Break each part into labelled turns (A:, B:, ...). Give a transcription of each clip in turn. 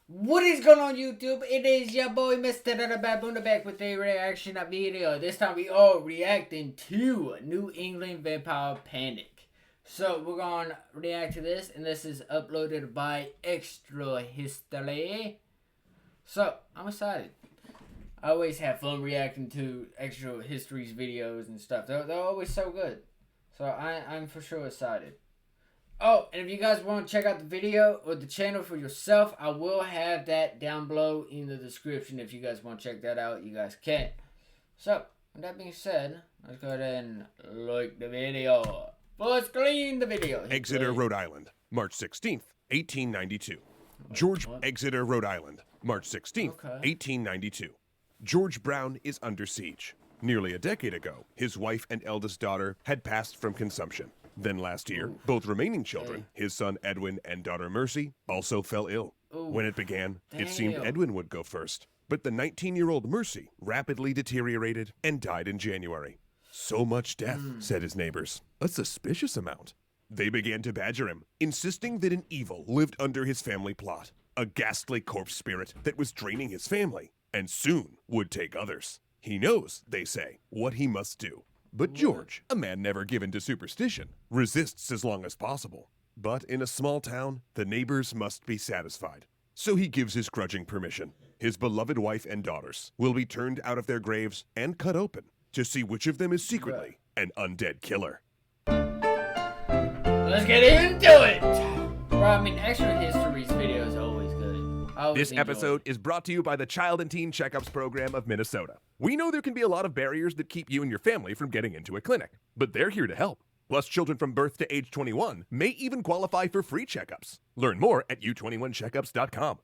A: What is going on YouTube? It is your boy MrBaboon back with a reaction video. This time we are reacting to New England Vampire Panic. So we're going to react to this, and this is uploaded by Extra History. So I'm excited. I always have fun reacting to Extra History's videos and stuff. They're always so good. So I'm for sure excited. Oh, and if you guys want to check out the video or the channel for yourself, I will have that down below in the description. If you guys want to check that out, you guys can. So, with that being said, let's go ahead and like the video. Let's clean the video.
B: Exeter, Rhode Island, March 16th, 1892. George Exeter, Rhode Island, March 16th, 1892. George Brown is under siege. Nearly a decade ago, his wife and eldest daughter had passed from consumption. Then last year, both remaining children, his son Edwin and daughter Mercy, also fell ill. When it began, it seemed Edwin would go first. But the 19-year-old Mercy rapidly deteriorated and died in January. So much death, said his neighbors. A suspicious amount. They began to badger him, insisting that an evil lived under his family plot. A ghastly corpse spirit that was draining his family, and soon would take others. He knows, they say, what he must do. But George, a man never given to superstition, resists as long as possible. But in a small town, the neighbors must be satisfied. So he gives his grudging permission. His beloved wife and daughters will be turned out of their graves and cut open to see which of them is secretly an undead killer.
A: Let's get into it! Well, I mean, Extra History's video is always good.
B: This episode is brought to you by the Child and Teen Checkups Program of Minnesota. We know there can be a lot of barriers that keep you and your family from getting into a clinic, but they're here to help. Plus, children from birth to age 21 may even qualify for free checkups. Learn more at u21checkups.com.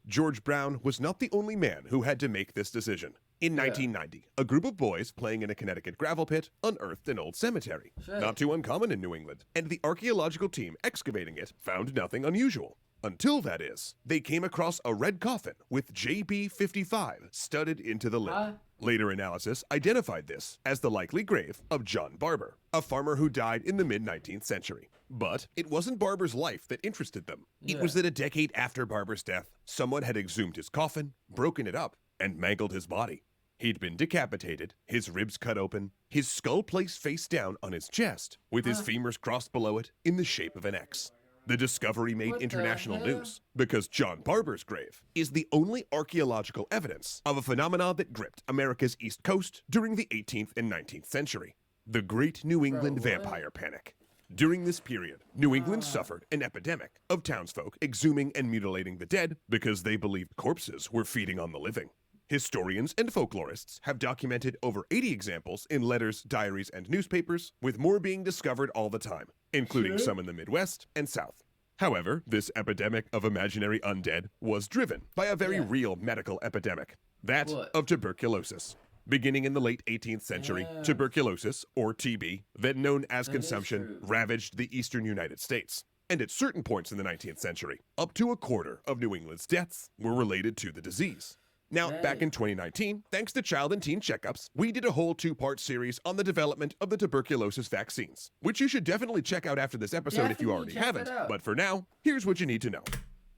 B: George Brown was not the only man who had to make this decision. In 1990, a group of boys playing in a Connecticut gravel pit unearthed an old cemetery. Not too uncommon in New England, and the archaeological team excavating it found nothing unusual. Until, that is, they came across a red coffin with JB55 studded into the lid. Later analysis identified this as the likely grave of John Barber, a farmer who died in the mid-19th century. But it wasn't Barber's life that interested them. It was that a decade after Barber's death, someone had exhumed his coffin, broken it up, and mangled his body. He'd been decapitated, his ribs cut open, his skull placed face down on his chest, with his femurs crossed below it in the shape of an X. The discovery made international news because John Barber's grave is the only archaeological evidence of a phenomenon that gripped America's East Coast during the 18th and 19th century, the Great New England Vampire Panic. During this period, New England suffered an epidemic of townsfolk exhuming and mutilating the dead because they believed corpses were feeding on the living. Historians and folklorists have documented over 80 examples in letters, diaries, and newspapers, with more being discovered all the time, including some in the Midwest and South. However, this epidemic of imaginary undead was driven by a very real medical epidemic, that of tuberculosis. Beginning in the late 18th century, tuberculosis, or TB, then known as consumption, ravaged the eastern United States. And at certain points in the 19th century, up to a quarter of New England's deaths were related to the disease. Now, back in 2019, thanks to Child and Teen Checkups, we did a whole 2-part series on the development of the tuberculosis vaccines, which you should definitely check out after this episode if you already haven't. But for now, here's what you need to know.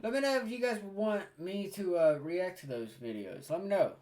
A: Let me know if you guys want me to react to those videos. Let me know.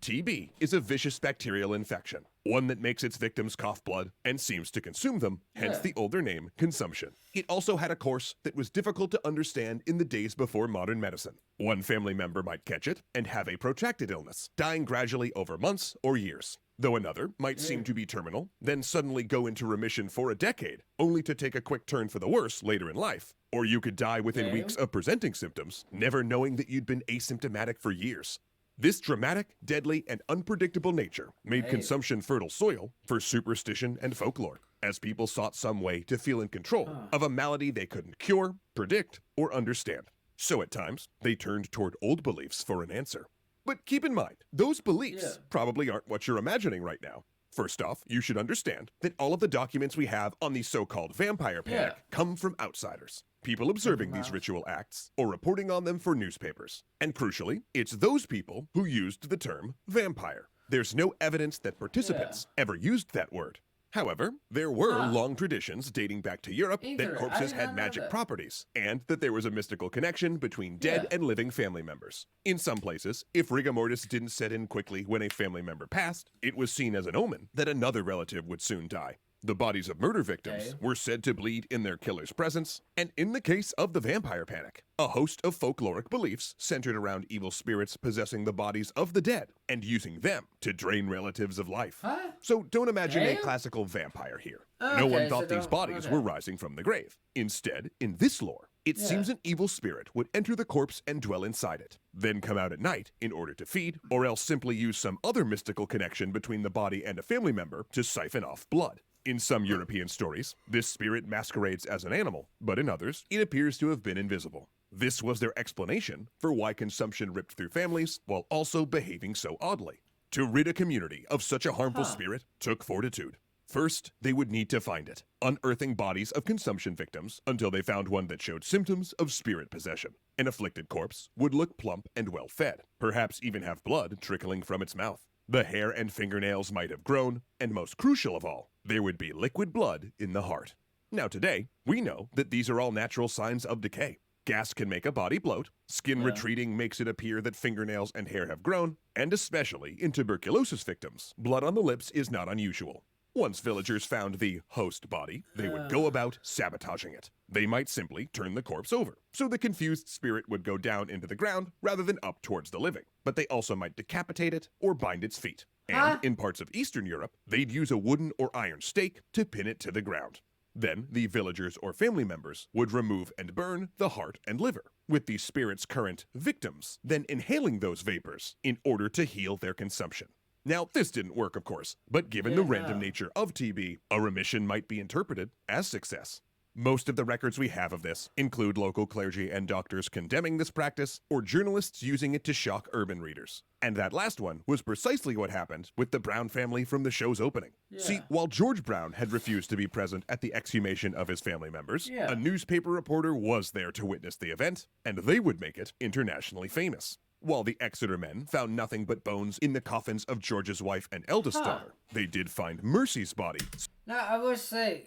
B: TB is a vicious bacterial infection, one that makes its victims cough blood and seems to consume them, hence the older name, consumption. It also had a course that was difficult to understand in the days before modern medicine. One family member might catch it and have a protracted illness, dying gradually over months or years, though another might seem to be terminal, then suddenly go into remission for a decade, only to take a quick turn for the worse later in life. Or you could die within weeks of presenting symptoms, never knowing that you'd been asymptomatic for years. This dramatic, deadly, and unpredictable nature made consumption fertile soil for superstition and folklore, as people sought some way to feel in control of a malady they couldn't cure, predict, or understand. So at times, they turned toward old beliefs for an answer. But keep in mind, those beliefs probably aren't what you're imagining right now. First off, you should understand that all of the documents we have on the so-called vampire panic come from outsiders. People observing these ritual acts or reporting on them for newspapers. And crucially, it's those people who used the term vampire. There's no evidence that participants ever used that word. However, there were
A: Huh.
B: long traditions dating back to Europe that
A: Either. I
B: corpses
A: did not
B: had
A: know
B: magic
A: that.
B: properties, and that there was a mystical connection between dead
A: Yeah.
B: and living family members. In some places, if rigor mortis didn't set in quickly when a family member passed, it was seen as an omen that another relative would soon die. The bodies of murder victims
A: Okay.
B: were said to bleed in their killer's presence, and in the case of the vampire panic, a host of folkloric beliefs centered around evil spirits possessing the bodies of the dead and using them to drain relatives of life.
A: Huh?
B: So don't imagine a
A: Damn.
B: classical vampire here.
A: Okay,
B: No one
A: so
B: thought these
A: don't-
B: bodies
A: okay.
B: were rising from the grave. Instead, in this lore, it
A: Yeah.
B: seems an evil spirit would enter the corpse and dwell inside it, then come out at night in order to feed, or else simply use some other mystical connection between the body and a family member to siphon off blood. In some European stories, this spirit masquerades as an animal, but in others, it appears to have been invisible. This was their explanation for why consumption ripped through families while also behaving so oddly. To rid a community of such a harmful spirit took fortitude. First, they would need to find it, unearthing bodies of consumption victims until they found one that showed symptoms of spirit possession. An afflicted corpse would look plump and well fed, perhaps even have blood trickling from its mouth. The hair and fingernails might have grown, and most crucial of all, there would be liquid blood in the heart. Now today, we know that these are all natural signs of decay. Gas can make a body bloat, skin retreating makes it appear that fingernails and hair have grown, and especially in tuberculosis victims, blood on the lips is not unusual. Once villagers found the host body, they would go about sabotaging it. They might simply turn the corpse over, so the confused spirit would go down into the ground rather than up towards the living. But they also might decapitate it or bind its feet. And in parts of Eastern Europe, they'd use a wooden or iron stake to pin it to the ground. Then the villagers or family members would remove and burn the heart and liver, with the spirit's current victims then inhaling those vapors in order to heal their consumption. Now, this didn't work, of course, but given the random nature of TB, a remission might be interpreted as success. Most of the records we have of this include local clergy and doctors condemning this practice, or journalists using it to shock urban readers. And that last one was precisely what happened with the Brown family from the show's opening. See, while George Brown had refused to be present at the exhumation of his family members, a newspaper reporter was there to witness the event, and they would make it internationally famous. While the Exeter men found nothing but bones in the coffins of George's wife and eldest daughter, they did find Mercy's body.
A: Now, I would say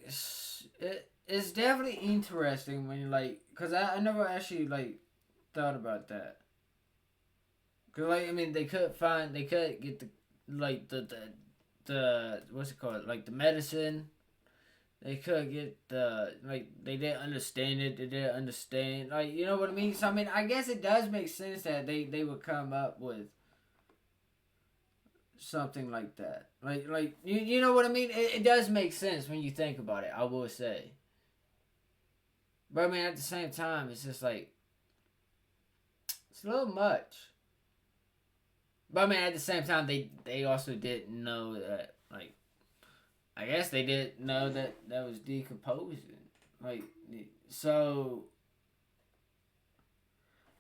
A: it's definitely interesting when you because I never actually thought about that. Cause I mean they could get the what's it called, the medicine. They could get they didn't understand it. They didn't understand, you know what I mean. So I mean, I guess it does make sense that they would come up with something like that. You know what I mean. It does make sense when you think about it, I will say. But I mean, at the same time, it's just it's a little much. But I mean, at the same time, they also didn't know that I guess they didn't know that was decomposing. So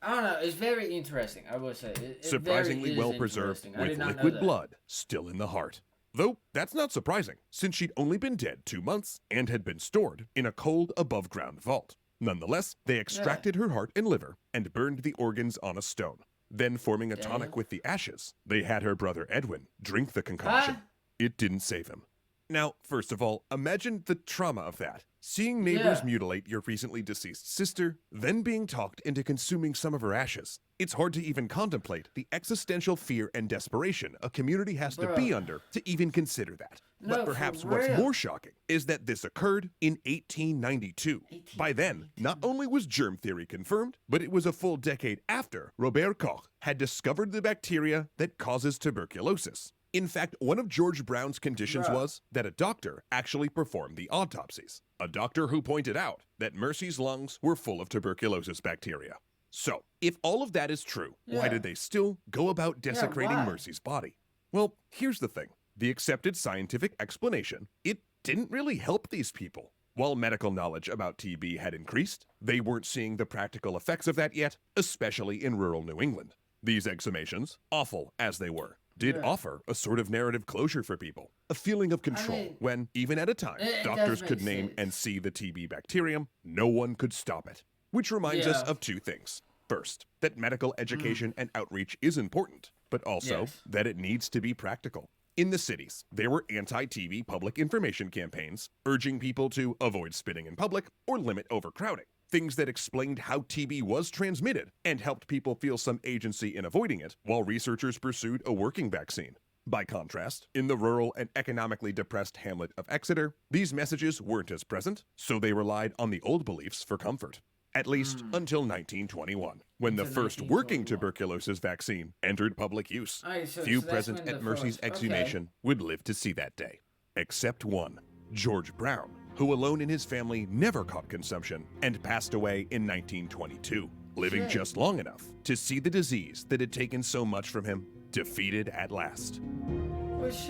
A: I don't know. It's very interesting, I would say. It
B: Surprisingly well preserved with liquid blood still in the heart. Though that's not surprising, since she'd only been dead 2 months and had been stored in a cold above-ground vault. Nonetheless, they extracted her heart and liver and burned the organs on a stone. Then, forming a tonic with the ashes, they had her brother Edwin drink the concoction. It didn't save him. Now, first of all, imagine the trauma of that. Seeing neighbors mutilate your recently deceased sister, then being talked into consuming some of her ashes. It's hard to even contemplate the existential fear and desperation a community has to be under to even consider that. But perhaps what's more shocking is that this occurred in 1892. By then, not only was germ theory confirmed, but it was a full decade after Robert Koch had discovered the bacteria that causes tuberculosis. In fact, one of George Brown's conditions was that a doctor actually performed the autopsies. A doctor who pointed out that Mercy's lungs were full of tuberculosis bacteria. So, if all of that is true, why did they still go about desecrating Mercy's body? Well, here's the thing. The accepted scientific explanation, it didn't really help these people. While medical knowledge about TB had increased, they weren't seeing the practical effects of that yet, especially in rural New England. These exhumations, awful as they were, did offer a sort of narrative closure for people, a feeling of control when, even at a time, doctors could name and see the TB bacterium, no one could stop it. Which reminds us of two things. First, that medical education and outreach is important, but also that it needs to be practical. In the cities, there were anti-TB public information campaigns urging people to avoid spitting in public or limit overcrowding, things that explained how TB was transmitted and helped people feel some agency in avoiding it while researchers pursued a working vaccine. By contrast, in the rural and economically depressed hamlet of Exeter, these messages weren't as present, so they relied on the old beliefs for comfort. At least until 1921, when the first working tuberculosis vaccine entered public use. Few present at Mercy's exhumation would live to see that day. Except one, George Brown, who alone in his family never caught consumption and passed away in 1922, living just long enough to see the disease that had taken so much from him defeated at last.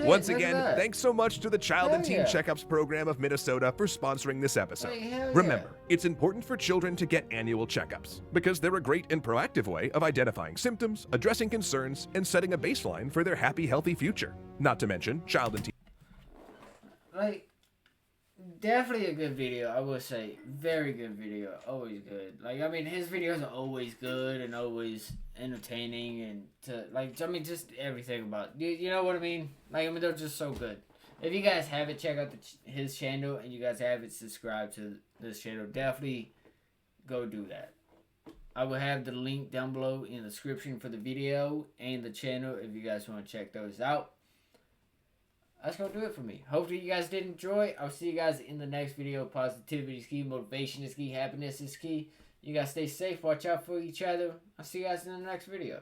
B: Once again, thanks so much to the Child and Teen Checkups Program of Minnesota for sponsoring this episode. Remember, it's important for children to get annual checkups because they're a great and proactive way of identifying symptoms, addressing concerns, and setting a baseline for their happy, healthy future. Not to mention, Child and Teen...
A: Like, definitely a good video, I will say. Very good video. Always good. Like, I mean, his videos are always good and always entertaining and just everything about you know what I mean? Like, I mean, they're just so good. If you guys haven't, check out his channel, and you guys haven't subscribed to this channel, definitely go do that. I will have the link down below in the description for the video and the channel if you guys want to check those out. That's going to do it for me. Hopefully you guys did enjoy. I'll see you guys in the next video. Positivity is key. Motivation is key. Happiness is key. You guys stay safe. Watch out for each other. I'll see you guys in the next video.